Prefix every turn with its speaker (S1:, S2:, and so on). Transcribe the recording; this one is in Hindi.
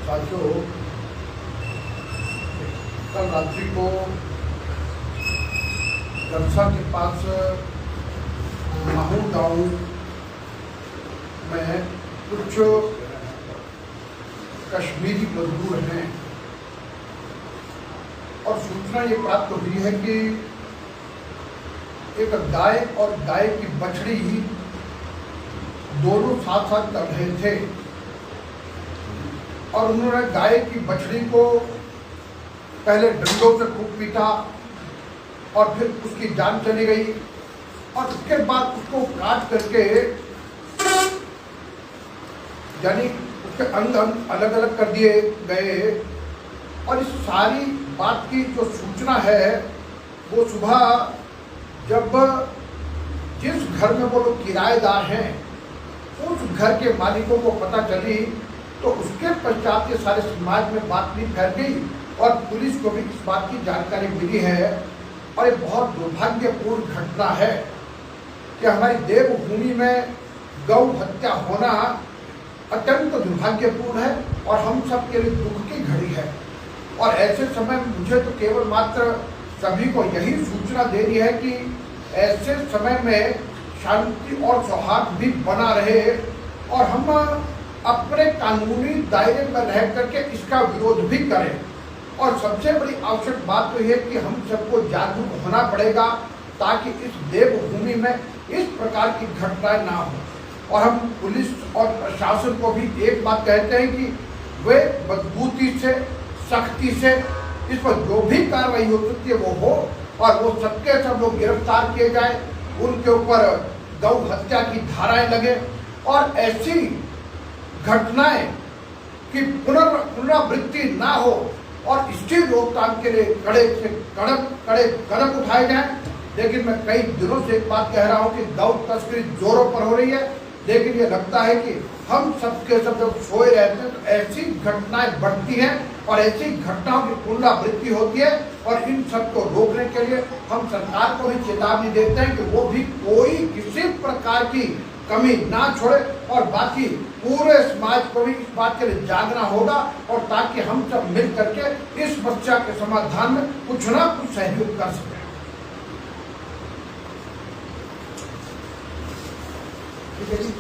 S1: साथियों, कल रात्रि को गरसा के पास माहौल गांव में कुछ कश्मीरी मजदूर हैं और सूचना ये प्राप्त हुई है कि एक गाय और गाय की बछड़ी दोनों साथ साथ कर रहे थे और उन्होंने गाय की बछड़ी को पहले डंडों से खूब पीटा और फिर उसकी जान चली गई और उसके बाद उसको काट करके यानी उसके अंग अलग अलग कर दिए गए। और इस सारी बात की जो सूचना है वो सुबह जब जिस घर में वो लोग किराएदार हैं उस घर के मालिकों को पता चली तो उसके पश्चात ये सारे समाज में बात भी फैल गई और पुलिस को भी इस बात की जानकारी मिली है। और ये बहुत दुर्भाग्यपूर्ण घटना है कि हमारी देवभूमि में गौ हत्या होना अत्यंत दुर्भाग्यपूर्ण है और हम सब के लिए दुख की घड़ी है। और ऐसे समय मुझे तो केवल मात्र सभी को यही सूचना देनी है कि ऐसे समय में शांति और सौहार्द भी बना रहे और हम अपने कानूनी दायरे में रह करके इसका विरोध भी करें। और सबसे बड़ी आवश्यक बात तो यह है कि हम सबको जागरूक होना पड़ेगा ताकि इस देवभूमि में इस प्रकार की घटनाएं ना हो। और हम पुलिस और प्रशासन को भी एक बात कहते हैं कि वे मजबूती से सख्ती से इस पर जो भी कार्रवाई हो सकती है वो हो और वो सबके सब लोग गिरफ्तार किए जाए, उनके ऊपर गौ हत्या की धाराएं लगे और ऐसी घटनाएं की पुनरावृत्ति ना हो और इसकी रोकथाम के लिए कड़े से कड़े कदम उठाए जाएं। लेकिन मैं कई दिनों से एक बात कह रहा हूं कि गौ तस्करी जोरों पर हो रही है, लेकिन ये लगता है कि हम सबके सब जब सोए रहते हैं तो ऐसी घटनाएं बढ़ती हैं और ऐसी घटनाओं की पुनरावृत्ति होती है। और इन सब को रोकने के लिए हम सरकार को भी चेतावनी देते हैं कि वो भी कोई किसी प्रकार की कमी ना छोड़े और बाकी पूरे समाज को भी इस बात के लिए जागना होगा और ताकि हम सब मिल करके इस समस्या के समाधान में कुछ ना कुछ सहयोग कर सकें।
S2: ठीक है जी,